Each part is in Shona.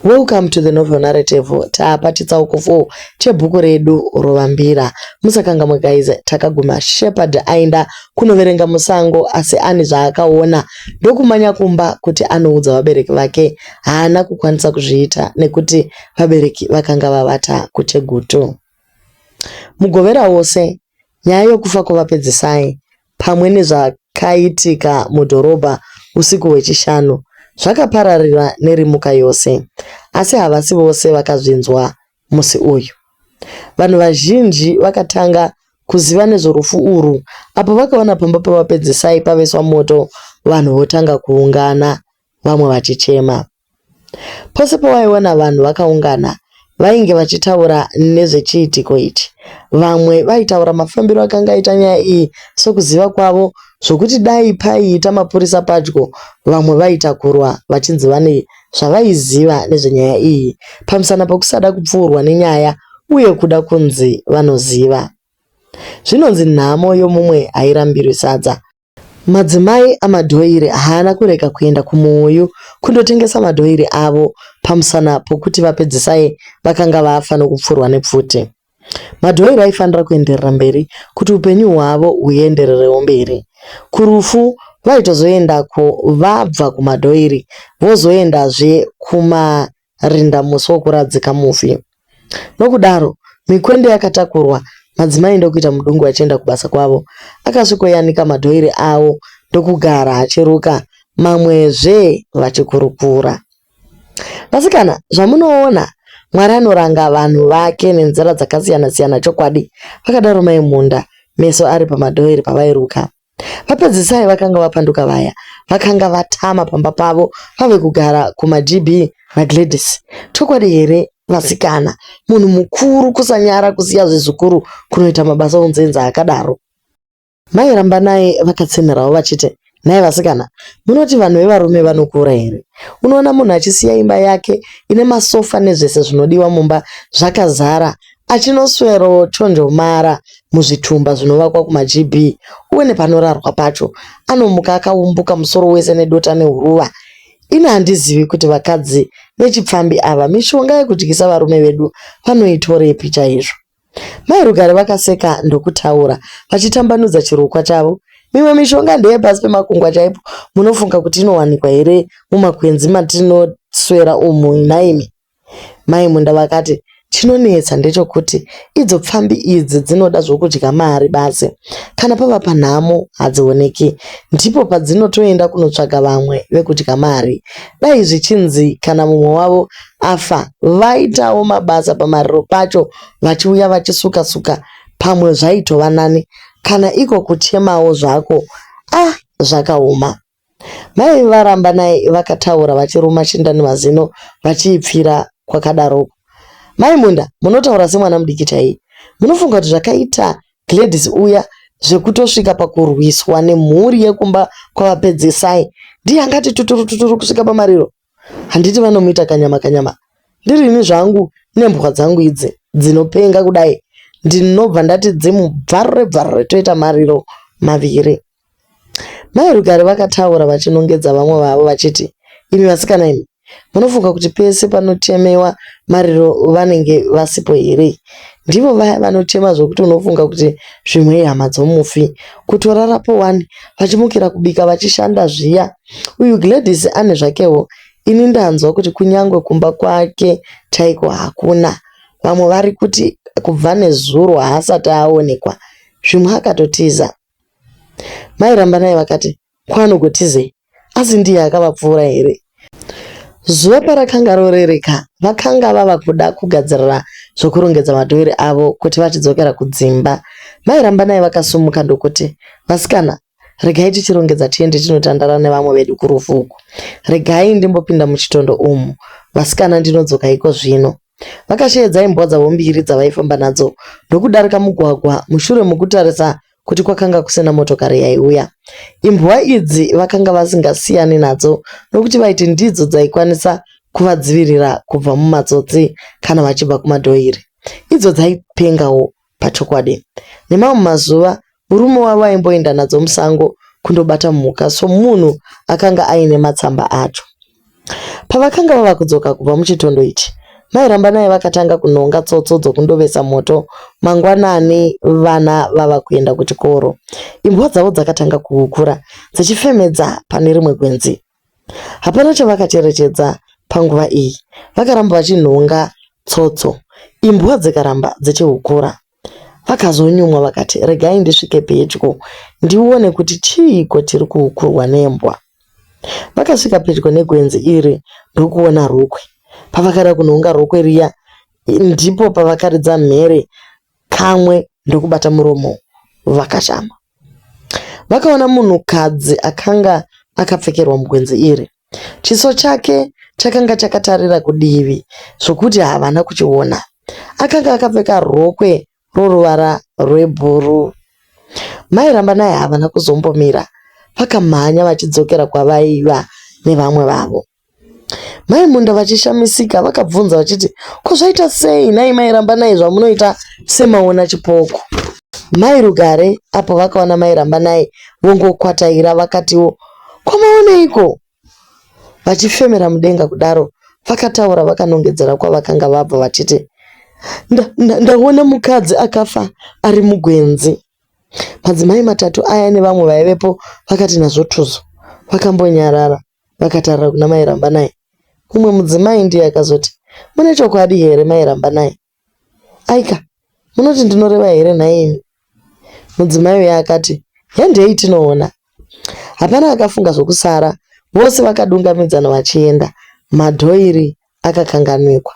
Welcome to the novel narrative. Tapa chitsauko 4 chebhuku redu Rovambira. Musakanga mugaiza takaguma Shepherd aenda kunoverenga musango asi ane zvaakaona ndokumanya kumba kuti anoudza vabereki vake haana kukwanisa kuzviita nekuti vabereki vakanga vavata kuTegutu. Mugovera wose nyaya yokufa kwavapedzisai pamwe nezvakaitika mudhorobha usiku hwechishanu zvakapararira nerimuka yose, asi havasi vose vakazvinzwa musi uyu. Vanhu vazhinji vakatanga kuziva nezvorufu urwu apo vakaona pamba pavapedzisai paveswa moto, vanhu votanga kuungana, vamwe vachichema. Pose pawaiona vanhu vakaungana vainge vachitaura nezvechiitiko ichi. Vamwe vaitaura mafambiro akanga aita nyaya iyi sokuziva kwavo zvokuti dai paiita mapurisa padyo, vamwe vaitakurwa vachinzi vane zvavaiziva nezvenyaya iyi pamusana pokusada kupfuurwa nenyaya uye kuda kunzi vanoziva. Zvinonzi nhamo yomumwe hairambirwi sadza. Madzimai amadhoiri haana kureka kuenda kumuuyu kundotengesa madhoiri avo pamusana pokuti vapedzisai vakanga vafa nokupfurwa nepfuti. Madhoiri aifanira kuenderera mberi kuti upenyu hwavo huendererewo mberi. Kurufu vaitozoendako vabva kumadhoiri vozoendazve kumarindamusi wokuradzika mufi. Nokudaro mikwende yakatakurwa, madzimai ndokuita mudungu achienda kubasa kwavo. Akasvikoyanika madhoiri avo ndokugara achiruka, mamwezve vachikurukura. Vasikana, zvamunoona, Mwari anoranga vanhu vake nenzira dzakasiyana-siyana chokwadi. Vakadaro Maimunda, meso ari pamadhoiri pavairuka. Vapedzisai vakanga vapanduka vaya, vakanga vatama pamba pavo vave kugara kumaGB naGladys. Chokwadi here vasikana, munhu mukuru kusanyara kusiya zvezukuru kunoita mabasa onzenza akadaro. Mairamba naye vakatsenerawo vachiti, nhai vasikana, munoti vanhu vevarume vanokura here? Unoona munhu achisiya imba yake ine masofa nezvese zvinodiwa mumba zvakazara, achinoswerawo chonjomara muzvitumba zvinovakwa kumaGB uye nepanorarwa pacho, anomuka akaumbuka musoro wese nedota nehuruva. Ina handizivi kuti vakadzi vechipfambi ava mishonga yekudyisa varume vedu vanoitorepi chaizvo. Mairugare vakaseka ndokutaura vachitambanudza chirukwa chavo. Mimwe mishonga ndeye pasi pemakungwa chaipo, munofunga kuti inowanikwa here mumakwenzi matinoswera umu naimi? Maimunda vakati, chinonetsa ndechokuti idzo pfambi idzi dzinoda zvokudya mari basi. Kana pava panhamo hadzioneki, ndipo padzinotoenda kunotsvaga vamwe vekudya mari. Dai zvichinzi kana mumwe wavo afa, vaitawo mabasa pamariro pacho vachiuya vachisuka-suka, pamwe zvaitova nani. Kana iko kuchemawo zvako, zvakaoma. Mai varamba naye vakataura vachiruma chindani mazino vachiipfira kwakadaroko. Maimunda, munotaura semwana mudiki chai. Munofunga kuti zvakaita Gladys uya zvekutosvika pakurwiswa nemhuri yekumba kwavapedzisai ndiye angati tuturu kusvika pamariro? Handiti vanomuita kanyama. Ndirini zvangu nembwa dzangu idzi dzinopenga kudai, ndinobva ndati dzimubvarure toita mariro maviri. Mairugare vakataura vachinongedza vamwe vavo vachiti, imi vasikana imi, munofunga kuti pese panotemewa mariro vanenge vasipo here? Ndivo vaya vanochema zvokuti unofunga kuti zvimwe hama dzomufi, kutorarapo wani vachimukira kubika vachishanda zviya. Uyu Gladys ane zvakewo, ini ndanzwa kuti kunyangwe kumba kwake chaiko hakuna. Vamwe vari kuti kubva nezuro haasati aonekwa, zvimwe akatotiza. Mairamba naye vakati, kwanogotizei, asi ndiye akavapfuura here? Zuva parakanga rorereka, vakanga vava kuda kugadzirira zvokurongedza madhoiri avo kuti vachidzokera kudzimba. Mairamba naye vakasumuka ndokuti, vasikana, regai tichirongedza tiende tinotandara nevamwe vedu kurufu uku. Regai ndimbopinda muchitondo umu, vasikana ndinodzoka iko zvino. Vakasheedza imbwa dzavo mbiri dzavaifamba nadzo ndokudarika mugwagwa mushure mokutarisa kuti kwakanga kusina motokari yaiuya. Imbwa idzi vakanga vasingasiyani nadzo nokuti vaiti ndidzo dzaikwanisa kuvadzivirira kubva mumatsotsi kana vachibva kumadhoiri. Idzo dzaipengawo pachokwadi. Nemamwe mazuva murume wavo aimboenda nadzo musango kundobata mhuka, so munhu akanga aine matsamba acho. Pavakanga vava kudzoka kubva muchitondo ichi, mai Rambanai vakatanga kunhonga tsotso dzokundovesa moto. Mangwanani vana vava kuenda kuchikoro. Imbwa dzavo dzakatanga kuhukura dzichifemedza pane rimwe gwenzi. Hapana chavakacherechedza panguva iyi. Vakaramba vachinhonga tsotso, imbwa dzikaramba dzichihukura. Vakazonyumwa vakati, regai ndisvike pedyo ndione kuti chiiko chiri kuhukurwa nembwa. Vakasvika pedyo negwenzi iri ndokuona rukwe. Pavakada kunhonga rukwe riya, ndipo pavakaridza mhere kamwe ndokubata muromo vakashama. Vakaona munhukadzi akanga akapfekerwa mugwenzi iri. Chiso chake chakanga chakatarira kudivi zvokuti havana kuchiona. Akanga akapfeka rokwe roruvara rwebhuruu. Mai Rambanai havana kuzombomira, vakamhanya vachidzokera kwavaiva nevamwe vavo. Mai Munda vachishamisika vakabvunza vachiti, ko zvaita sei nai mai Rambanai zvamunoita semaona chipoko? Mai Rugare apo vakaona mai Rambanai vongokwataira vakatiwo, kwamaoneiko? Vachifemera mudenga kudaro, vakataura vakanongedzera kwavakanga vabva vachiti, ndaona mukadzi akafa ari mugwenzi. Madzimai matatu aya nevamwe vaivepo vakati nazvo tuzo. Vakambonyarara vakatarira kuna mai Rambanai. Umwe mudzimai ndiye akazoti, mune chokwadi here mai Rambanai? Aika, munoti ndinoreva here naimi? Mudzimai uya akati, handei tinoona. Hapana akafunga zvokusara, vose vakadungamidzana vachienda. Madhoiri akakanganwikwa.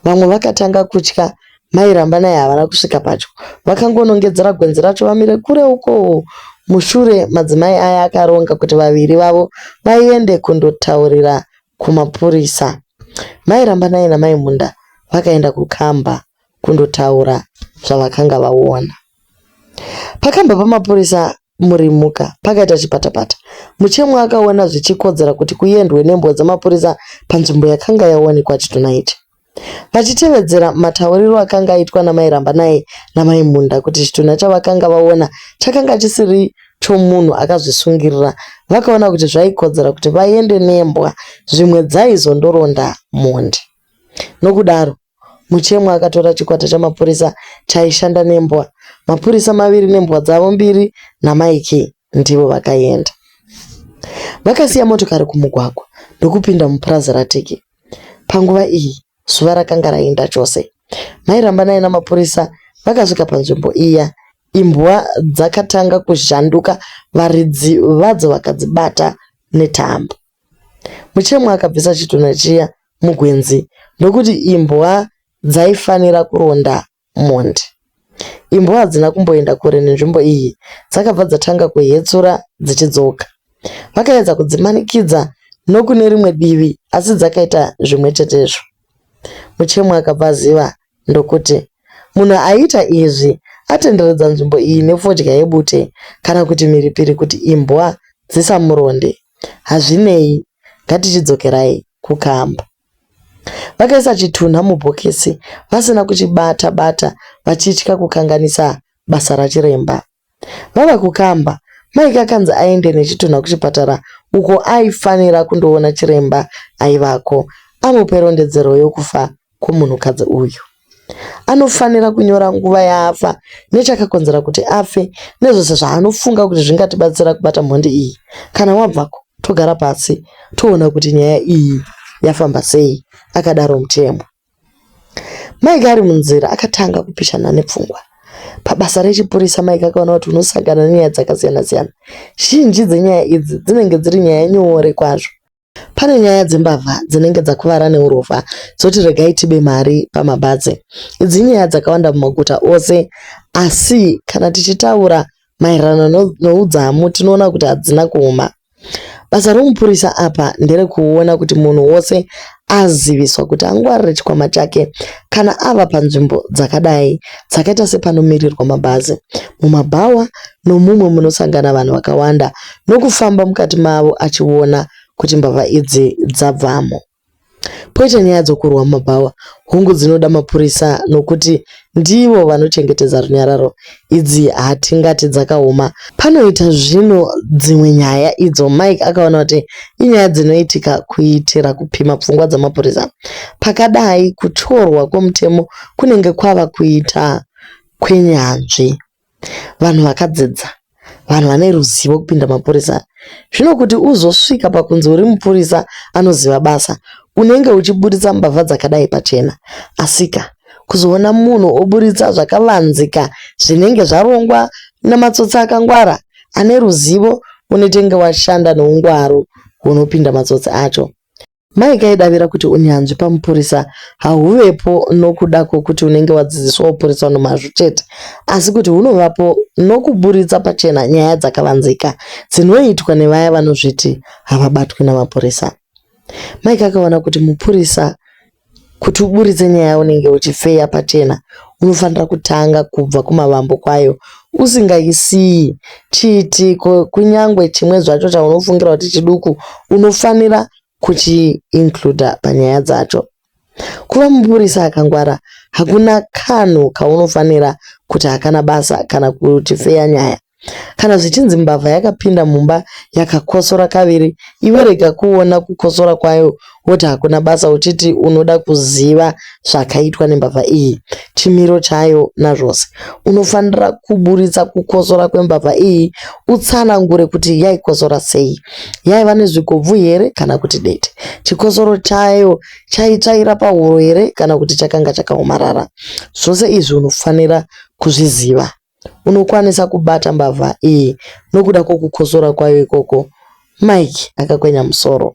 Vamwe vakatanga kutya. Mai Rambanai havana kusvika pacho, vakangonongedzera gwenzi racho vamire kure uko. Mushure madzimai aya akaronga kuti vaviri vavo vaende kundotaurira kumapurisa. Mai Rambanai namai Munda vakaenda kukamba kundotaura zvavakanga vaona. Pakamba pamapurisa murimuka pakaita chipatapata. Muchemwa akaona zvichikodzera kuti kuendwe nembwa dzamapurisa panzvimbo yakanga yaonekwa chitunha ichi. Vachitevedzera matauriro akanga aitwa namai Rambanai namai Munda kuti chitunha chavakanga vaona chakanga chisiri chomunhu akazvisungirira, vakaona kuti zvaikodzera kuti vaende nembwa, zvimwe dzaizondoronda mondi. Nokudaro muchemwa akatora chikwata chamapurisa chaishanda nembwa. Mapurisa maviri nembwa dzavo mbiri namaiki ndivo vakaenda. Vakasiya motokari kumugwagwa ndokupinda mupuraza ratiki. Panguva iyi zuva rakanga raenda chose. Mai Rambanai namapurisa vakasvika panzvimbo iya. Imbwa dzakatanga kuzhanduka, varidzi vadzo vakadzibata netambo. Muchemwa akabvisa chitunha chiya mugwenzi ndokuti imbwa dzaifanira kuronda mondi. Imbwa hadzina kumboenda kure nenzvimbo iyi, dzakabva dzatanga kuhetsura dzichidzoka. Vakaedza kudzimanikidza nokune rimwe divi asi dzakaita zvimwe chetezvo. Muchemwa akabva aziva ndokuti munhu aita izvi atenderedza nzvimbo iyi nefodya yebute kana kuti mhiripiri kuti imbwa dzisamuronde. Hazvinei, ngatichidzokerai kukamba. Vakaisa chitunha mubhokisi vasina kuchibata bata vachitya kukanganisa basa rachiremba. Vava kukamba, Maika akanzi aende nechitunha kuchipatara uko aifanira kundoona chiremba aivako amupe rondedzero yokufa kwomunhukadzi uyu. Anofanira kunyora nguva yaafa nechakakonzera kuti afe nezvose zvaanofunga kuti zvingatibatsira kubata mhondi iyi. Kana wabvako togara pasi toona kuti nyaya iyi yafamba sei, akadaro Muchemwa. Maika ari munzira akatanga kupishana nepfungwa. Pabasa rechipurisa Maika akaona kuti unosangana nenyaya dzakasiyana siyana. Zhinji dzenyaya idzi dzinenge dziri nyaya nyore kwazvo. Pane nyaya dzembavha dzinenge dzakuvara neurofa dzoti regai tibe mari pamabhazi. Idzi nyaya dzakawanda mumaguta ose, asi kana tichitaura maererano noudzamu tinoona kuti hadzina kuoma. Basa romupurisa apa ndere kuona kuti munhu wose aziviswa kuti angwarire chikwama chake kana ava panzvimbo dzakadai dzakaita sepanomirirwa mabhazi, mumabhawa nomumwe munosangana vanhu vakawanda, nokufamba mukati mavo achiona kuti mbavha idzi dzabvamo. Poita nyaya dzokurwa mabhawa, hongu dzinoda mapurisa nokuti ndivo vanochengetedza runyararo. Idzi hatingati dzakaoma. Panoita zvino dzimwe nyaya idzo Mike akaona kuti inyaya dzinoitika kuitira kupima pfungwa dzamapurisa. Pakadai kutorwa kwomutemo kunenge kwava kuita kwenyanzvi. Vanhu vakadzidza, vanhu vane ruzivo kupinda mapurisa. Zvino kuti uzosvika pakunzi uri mupurisa anoziva basa, unenge uchiburitsa mbavha dzakadai pachena. Asika kuzoona munhu oburitsa zvakavanzika zvinenge zvarongwa namatsotsi akangwara, ane ruzivo, unetenge washanda noungwaru hunopinda matsotsi acho. Mike aidavira kuti unyanzvi pamupurisa hahuvepo nokuda kwokuti unenge wadzidziswa upurisa nomazvo chete, asi kuti hunovapo nokuburitsa pachena nyaya dzakavanzika dzinoitwa nevaya vanozviti havabatwi namapurisa. Mike akaona kuti mupurisa kuti uburitse nyaya unenge uchifeya pachena, unofanira kutanga kubva kumavambo kwayo, usingaisiyi chiitiko kunyangwe chimwe zvacho chaunofungira kuti chiduku, unofanira kuchiincluda panyaya dzacho. Kuva mupurisa akangwara hakuna kanhu kaunofanira kuti hakana basa kana kuchifeya nyaya. Kana zvichinzi mbavha yakapinda mumba yakakosora kaviri, iwe rega kuona kukosora kwayo woti hakuna basa uchiti unoda kuziva zvakaitwa nembavha iyi, chimiro chayo nazvose. Unofanira kuburitsa kukosora kwembavha iyi, utsanangure kuti yaikosora sei, yaiva nezvikobvu here kana kuti dete, chikosoro chayo chaitsvaira pahuro here kana kuti chakanga chakaomarara. Zvose izvi unofanira kuzviziva. Unokwanisa kubata mbavha iyi nokuda kwokukosora kwayo ikoko. Mike akakwenya musoro.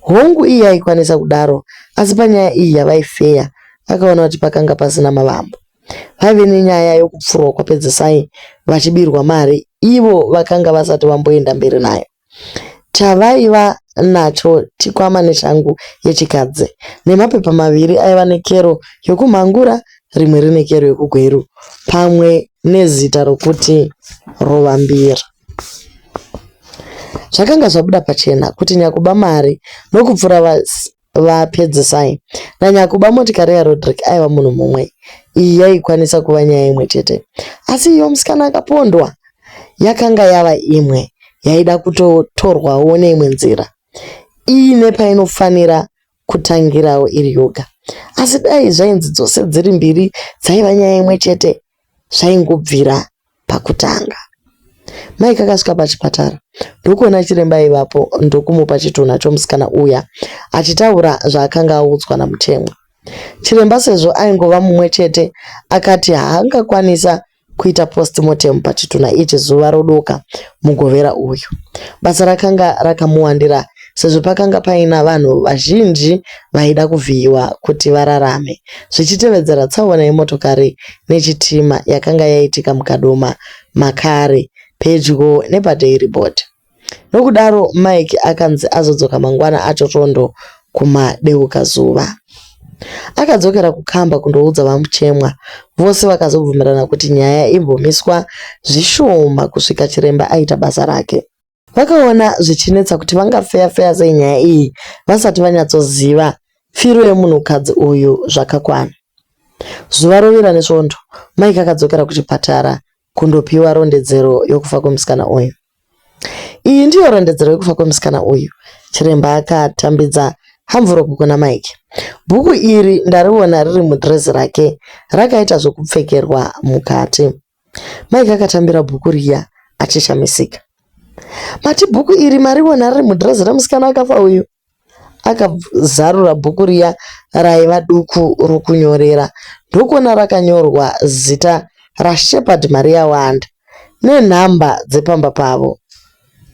Hongu iyi aikwanisa kudaro, asi panyaya iyi yavaifeya akaona kuti pakanga pasina mavambo. Vaive nenyaya yokupfurwa kwapedzisai vachibirwa mari, ivo vakanga vasati vamboenda mberi nayo. Chavaiva nacho chikwama neshangu yechikadzi nemapepa maviri aiva nekero yokumhangura, rimwe rine kero yokugweru, pamwe nezita rokuti Rovambira. Zvakanga zvabuda pachena kuti Nyakuba mari nokupfura vapedzisai naNyakuba motikari yaRodrick aiva munhu mumwe. Iyi yaikwanisa kuva nyaya imwe chete, asi iyo musikana akapondwa yakanga yava imwe yaida kutotorwawo neimwe nzira, iine painofanira kutangirawo iri yoga. Asi dai zvainzi dzose dziri mbiri dzaiva nyaya imwe chete, zvaingobvira pakutanga. Mike akasvika pachipatara ndokuona chiremba ivapo, ndokumupa chitunha chomusikana uya achitaura zvaakanga audzwa namutemwa. Chiremba sezvo aingova mumwe chete akati haangakwanisa kuita postmortem pachitunha ichi zuva rodoka mugovera uyu. Basa rakanga rakamuwandira sezvo pakanga paina vanhu vazhinji vaida kuvhiyiwa kuti vararame, zvichitevedzera tsaona yemotokari nechitima yakanga yaitika mukadoma makare pedyo nepaDairy Board. Nokudaro Mike akanzi azodzoka mangwana acho chondo kumadeuka zuva. Akadzokera kukamba kundoudza vamuchemwa, vose vakazobvumirana kuti nyaya imbomiswa zvishoma kusvika chiremba aita basa rake. Vakaona zvichinetsa kuti vangafeya sei nyaya iyi vasati vanyatsoziva firo yemunhukadzi uyu zvakakwana. Zuva rovira nesvondo, Mike akadzokera kuchipatara kundopiwa rondedzero yokufa kwemusikana uyu. Iyi ndiyo rondedzero yokufa kwemusikana uyu. Chiremba akatambidza hamvuropu kuna Mike. Bhuku iri ndariona riri mudhirezi rake, rakaita zvokupfekerwa mukati. Mike akatambira bhuku riya achishamisika. Mati bhuku iri mariona riri mudhirezi remusikana akafa uyu? Akazarura bhuku riya raiva duku rokunyorera, ndokuona rakanyorwa zita raShepherd Maria Wanda nenhamba dzepamba pavo.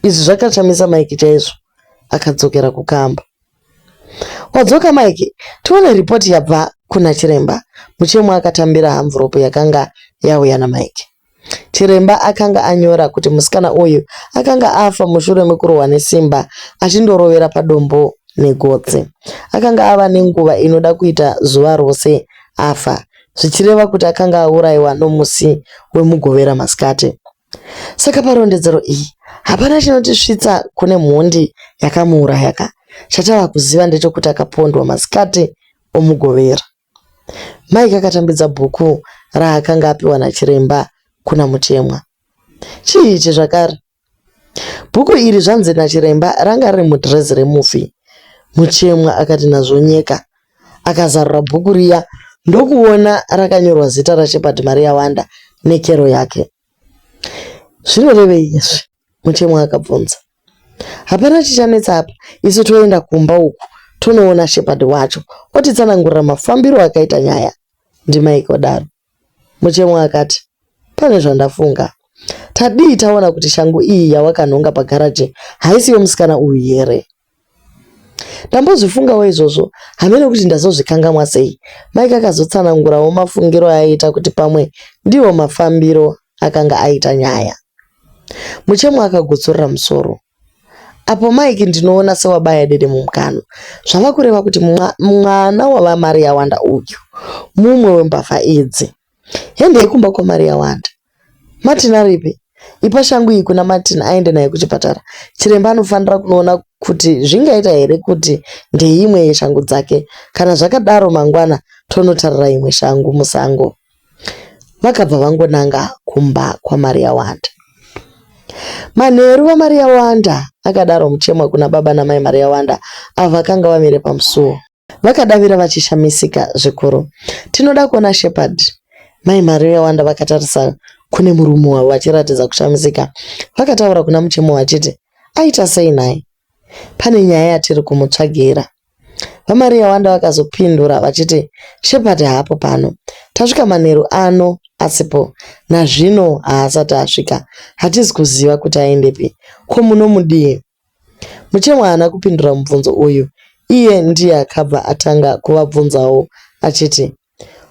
Izvi zvakashamisa Mike chaizvo. Akadzokera kukamba. Wadzoka Mike, tione ripoti yabva kuna chiremba. Muchemwa akatambira hamvuropu yakanga yauya naMike. Chiremba akanga anyora kuti musikana uyu akanga afa mushure mekurohwa nesimba achindorovera padombo negotsi. Akanga ava nenguva inoda kuita zuva rose afa, zvichireva kuti akanga aurayiwa nomusi wemugovera masikati. Saka parondedzero iyi hapana chinotisvitsa kune mhondi yakamuurayaka. chatava kuziva ndechekuti akapondwa masikati omugovera. Mike akatambidza bhuku raakanga apiwa nachiremba kuna Muchemwa. Chiichi zvakare? Bhuku iri zvanzi nachiremba ranga riri mudhirezi remufi. Muchemwa akati nazvonyeka. Akazarura bhuku riya ndokuona rakanyorwa zita raShepard Maria Wanda nekero yake. Zvinorevei izvi? Muchemwa akabvunza. Hapana chichanetsa apa, isu toenda kumba uku tonoona Shepard wacho otitsanangurira mafambiro akaita nyaya. Ndimike odaro. Muchemwa akati, pane zvandafunga. Tadii taona kuti shangu iyi yawakanhonga pagaraji haisi yomusikana uyu here? Ndambozvifungawo izvozvo, hamene kuti ndazozvikangamwa sei. Mike akazotsanangurawo mafungiro aiita kuti pamwe ndiwo mafambiro akanga aita nyaya. Muchemwa akagutsurira musoro. Apo Mike ndinoona sewabaya dede mumukanwa. Zvava kureva kuti mwana wavaMaria Wanda uyu mumwe wembavha idzi. Hendei kumba kwaMaria Wanda. Martin aripi? Ipa shangu iyi kuna Martin aende naye kuchipatara. Chiremba anofanira kunoona kuti zvingaita here kuti ndeimwe yeshangu dzake. Kana zvakadaro mangwana tonotarira imwe shangu musango. Vakabva vangonanga kumba kwaMaria Wanda. Manheru vaMaria Wanda, akadaro Muchemwa kuna baba namai Maria Wanda avo vakanga vamire pamusuo. Vakadavira vachishamisika zvikuru. Tinoda kuona Shepard. Mai Maria Wanda vakatarisa kune murume wavo vachiratidza kushamisika. Vakataura kuna Muchemwa vachiti, aita sei naye? Pane nyaya yatiri kumutsvagira. VaMaria Wanda vakazopindura vachiti, Shepard haapo pano. Tasvika manheru ano asipo, nazvino haasati asvika. Hatisi kuziva kuti aendepi. Ko munomudii? Muchemwa haana kupindura mubvunzo uyu. Iye ndiye akabva atanga kuvabvunzawo achiti,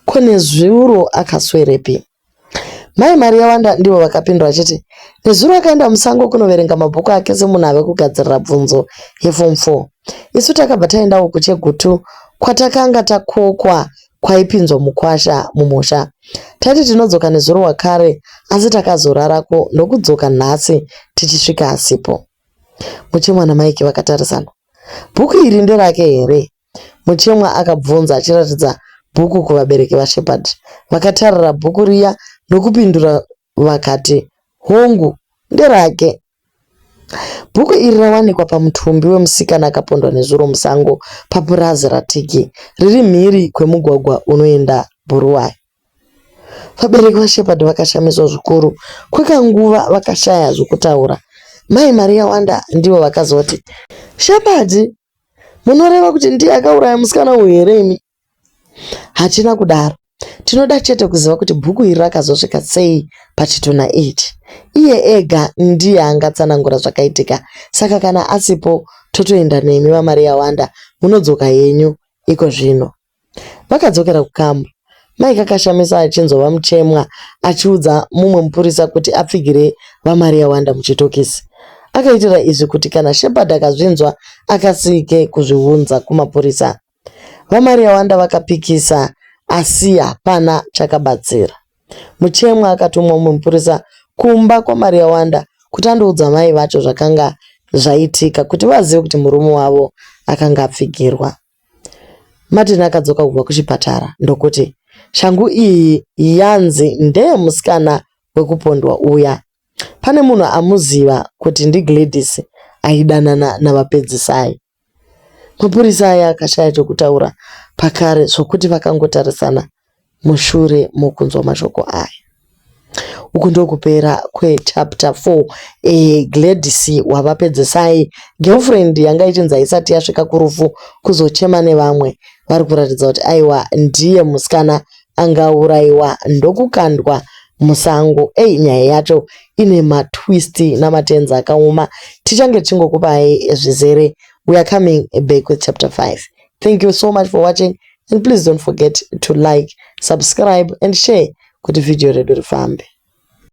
ko nezuro akaswerepi? Mai Maria Wanda ndivo vakapindura achiti, nezuro akaenda musango kunoverenga mabhuku ake semunhu ave kugadzirira bvunzo yeform 4. Isu takabva taendawo kuChegutu kwatakanga takokwa kwaipinzwa mukwasha mumusha. Tati tinodzoka nezuro wakare, asi takazorarako ndokudzoka nhasi tichisvika asipo. Muchemwa naMike vakatarisana. Bhuku iri nderake here? Muchemwa akabvunza achiratidza bhuku kuvabereki vaShepard. Vakatarira bhuku riya nokupindura vakati, hongu, nderake. Bhuku iri rawanikwa pamutumbi wemusikana akapondwa nezuro musango papurazi raTiki, riri mhiri kwemugwagwa unoenda Bhuruwai. Vabereki vaShepard vakashamiswa zvikuru. Kwekanguva vakashaya zvokutaura. Mai Maria Wanda ndivo vakazoti, Shepard, munoreva kuti ndiye akauraya musikana uyu here imi? Hatina kudaro. Tinoda chete kuziva kuti bhuku iri rakazosvika sei pachitunha ichi. Iye ega ndiye angatsanangura zvakaitika. Saka kana asipo, totoenda nemi vaMaria Wanda, munodzoka yenyu iko zvino. Vakadzokera kukamba. Mike akashamisa achinzwa Muchemwa achiudza mumwe mupurisa kuti apfigire vaMaria Wanda muchitokisi. Akaitira izvi kuti kana Shepard akazvinzwa akasike kuzviunza kumapurisa. VaMaria Wanda vakapikisa asi hapana chakabatsira. Muchemwa akatumwa mumwe mupurisa kumba kwaMaria Wanda kuti andoudza mai vacho zvakanga zvaitika kuti vazive kuti murume wavo akanga apfigirwa. Martin akadzoka kubva kuchipatara ndokuti, shangu iyi yanzi ndeye musikana wekupondwa uya. Pane munhu amuziva kuti ndiGladys aidanana navapedzisai. Mapurisa aya akashaya chokutaura pakare zvokuti vakangotarisana mushure mokunzwa mashoko aya. Uku ndokupera kwechapter 4. Gladys wavapedzisai, girlfriend yanga ichinzi haisati yasvika kurufu kuzochema nevamwe, vari kuratidza kuti aiwa ndiye musikana angaurayiwa ndokukandwa musango. Nyaya yacho ine matwist namatenza akaoma. Tichange tichingokupai zvizere. We are coming back with chapter 5. Thank you so much for watching, and please don't forget to like, subscribe and share kuti video redu rifambe.